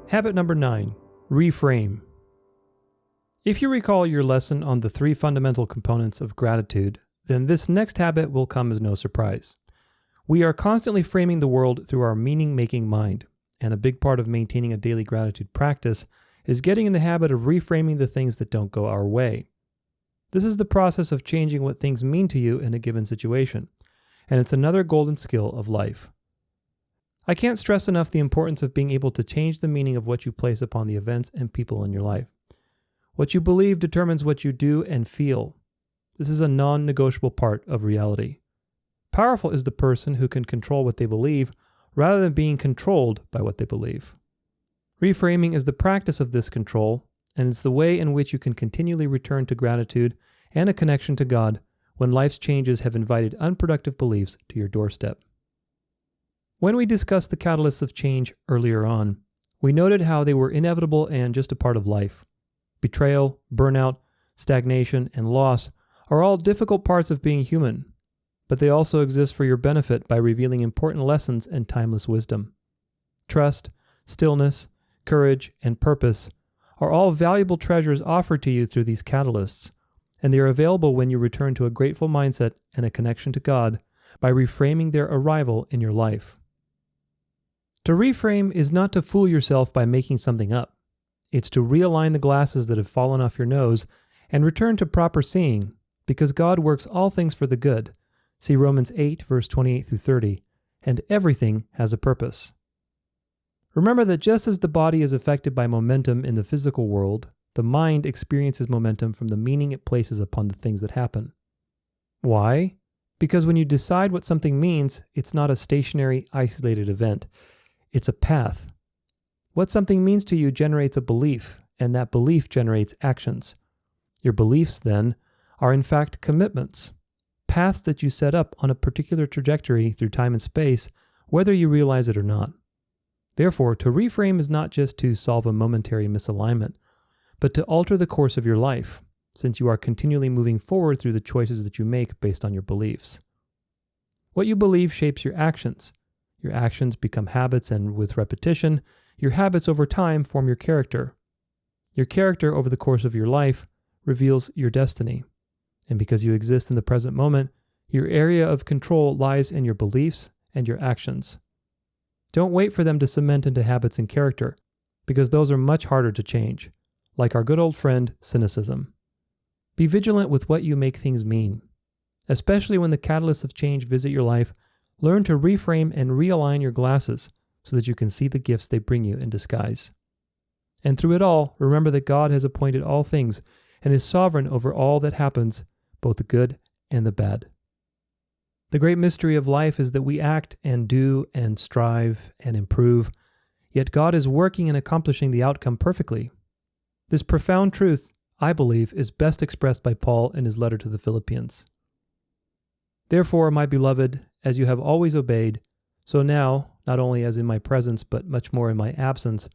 Habit number 9, reframe. If you recall your lesson on the 3 fundamental components of gratitude, then this next habit will come as no surprise. We are constantly framing the world through our meaning-making mind, and a big part of maintaining a daily gratitude practice is getting in the habit of reframing the things that don't go our way. This is the process of changing what things mean to you in a given situation, and it's another golden skill of life. I can't stress enough the importance of being able to change the meaning of what you place upon the events and people in your life. What you believe determines what you do and feel. This is a non-negotiable part of reality. Powerful is the person who can control what they believe rather than being controlled by what they believe. Reframing is the practice of this control, and it's the way in which you can continually return to gratitude and a connection to God when life's changes have invited unproductive beliefs to your doorstep. When we discussed the catalysts of change earlier on, we noted how they were inevitable and just a part of life. Betrayal, burnout, stagnation, and loss are all difficult parts of being human, but they also exist for your benefit by revealing important lessons and timeless wisdom. Trust, stillness, courage, and purpose are all valuable treasures offered to you through these catalysts, and they are available when you return to a grateful mindset and a connection to God by reframing their arrival in your life. To reframe is not to fool yourself by making something up. It's to realign the glasses that have fallen off your nose and return to proper seeing, because God works all things for the good. See Romans 8, verse 28 through 30, and everything has a purpose. Remember that just as the body is affected by momentum in the physical world, the mind experiences momentum from the meaning it places upon the things that happen. Why? Because when you decide what something means, it's not a stationary, isolated event. It's a path. What something means to you generates a belief, and that belief generates actions. Your beliefs, then, are in fact commitments, paths that you set up on a particular trajectory through time and space, whether you realize it or not. Therefore, to reframe is not just to solve a momentary misalignment, but to alter the course of your life, since you are continually moving forward through the choices that you make based on your beliefs. What you believe shapes your actions. Your actions become habits, and with repetition, your habits over time form your character. Your character over the course of your life reveals your destiny. And because you exist in the present moment, your area of control lies in your beliefs and your actions. Don't wait for them to cement into habits and character, because those are much harder to change, like our good old friend, cynicism. Be vigilant with what you make things mean. Especially when the catalysts of change visit your life, learn to reframe and realign your glasses so that you can see the gifts they bring you in disguise. And through it all, remember that God has appointed all things and is sovereign over all that happens, both the good and the bad. The great mystery of life is that we act and do and strive and improve, yet God is working and accomplishing the outcome perfectly. This profound truth, I believe, is best expressed by Paul in his letter to the Philippians. Therefore, my beloved, as you have always obeyed, so now, not only as in my presence, but much more in my absence,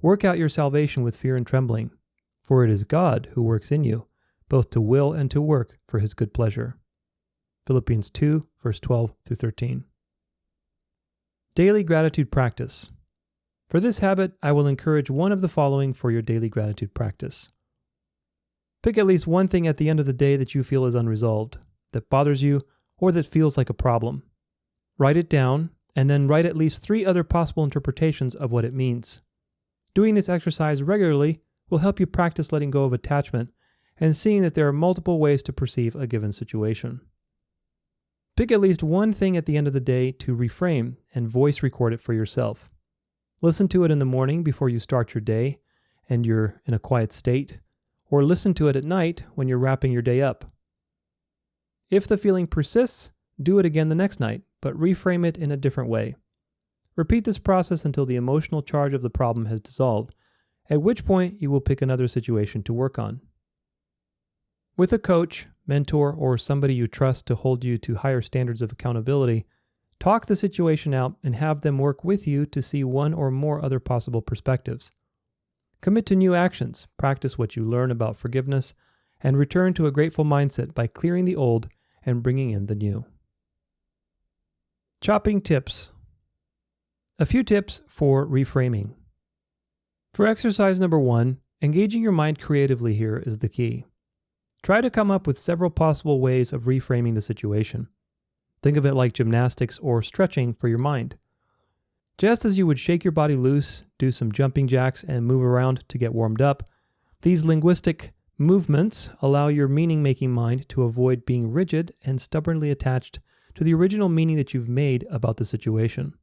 work out your salvation with fear and trembling, for it is God who works in you, both to will and to work for his good pleasure. Philippians 2, verse 12 through 13. Daily gratitude practice. For this habit, I will encourage one of the following for your daily gratitude practice. Pick at least one thing at the end of the day that you feel is unresolved, that bothers you, or that feels like a problem. Write it down, and then write at least 3 other possible interpretations of what it means. Doing this exercise regularly will help you practice letting go of attachment and seeing that there are multiple ways to perceive a given situation. Pick at least one thing at the end of the day to reframe and voice record it for yourself. Listen to it in the morning before you start your day and you're in a quiet state, or listen to it at night when you're wrapping your day up. If the feeling persists, do it again the next night, but reframe it in a different way. Repeat this process until the emotional charge of the problem has dissolved, at which point you will pick another situation to work on. With a coach, mentor, or somebody you trust to hold you to higher standards of accountability, talk the situation out and have them work with you to see one or more other possible perspectives. Commit to new actions, practice what you learn about forgiveness, and return to a grateful mindset by clearing the old and bringing in the new. Chopping tips. A few tips for reframing. For exercise number 1, engaging your mind creatively here is the key. Try to come up with several possible ways of reframing the situation. Think of it like gymnastics or stretching for your mind. Just as you would shake your body loose, do some jumping jacks, and move around to get warmed up, these linguistic movements allow your meaning-making mind to avoid being rigid and stubbornly attached to the original meaning that you've made about the situation.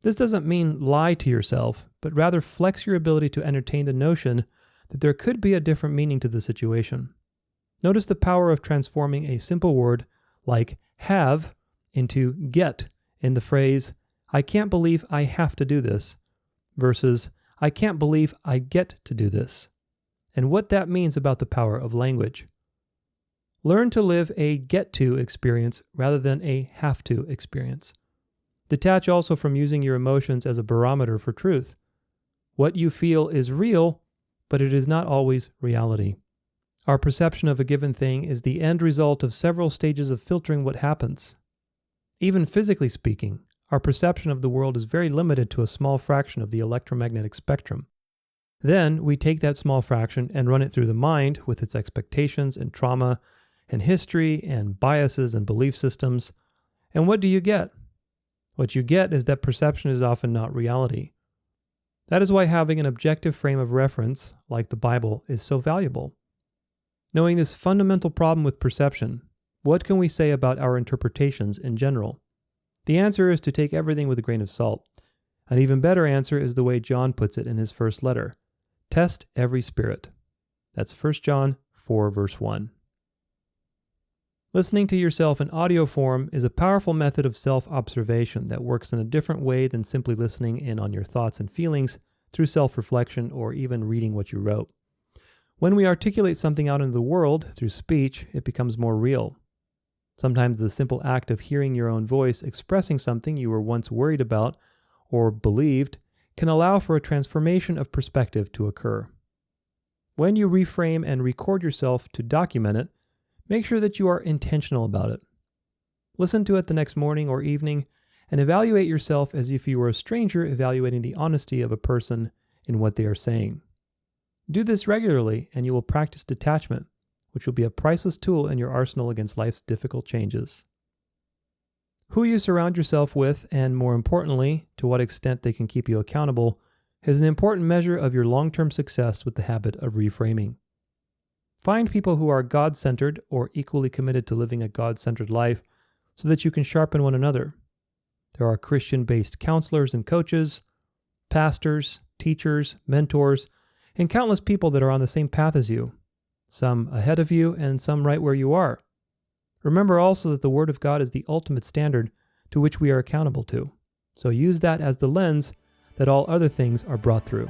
This doesn't mean lie to yourself, but rather flex your ability to entertain the notion that there could be a different meaning to the situation. Notice the power of transforming a simple word like have into get in the phrase, I can't believe I have to do this, versus I can't believe I get to do this, and what that means about the power of language. Learn to live a get to experience rather than a have to experience. Detach also from using your emotions as a barometer for truth. What you feel is real, but it is not always reality. Our perception of a given thing is the end result of several stages of filtering what happens. Even physically speaking, our perception of the world is very limited to a small fraction of the electromagnetic spectrum. Then we take that small fraction and run it through the mind with its expectations and trauma and history and biases and belief systems. And what do you get? What you get is that perception is often not reality. That is why having an objective frame of reference, like the Bible, is so valuable. Knowing this fundamental problem with perception, what can we say about our interpretations in general? The answer is to take everything with a grain of salt. An even better answer is the way John puts it in his first letter. Test every spirit. That's 1 John 4, verse 1. Listening to yourself in audio form is a powerful method of self-observation that works in a different way than simply listening in on your thoughts and feelings through self-reflection or even reading what you wrote. When we articulate something out into the world through speech, it becomes more real. Sometimes the simple act of hearing your own voice expressing something you were once worried about or believed can allow for a transformation of perspective to occur. When you reframe and record yourself to document it, make sure that you are intentional about it. Listen to it the next morning or evening and evaluate yourself as if you were a stranger evaluating the honesty of a person in what they are saying. Do this regularly and you will practice detachment, which will be a priceless tool in your arsenal against life's difficult changes. Who you surround yourself with, and more importantly, to what extent they can keep you accountable, is an important measure of your long-term success with the habit of reframing. Find people who are God-centered or equally committed to living a God-centered life so that you can sharpen one another. There are Christian-based counselors and coaches, pastors, teachers, mentors, and countless people that are on the same path as you, some ahead of you and some right where you are. Remember also that the Word of God is the ultimate standard to which we are accountable to, so use that as the lens that all other things are brought through.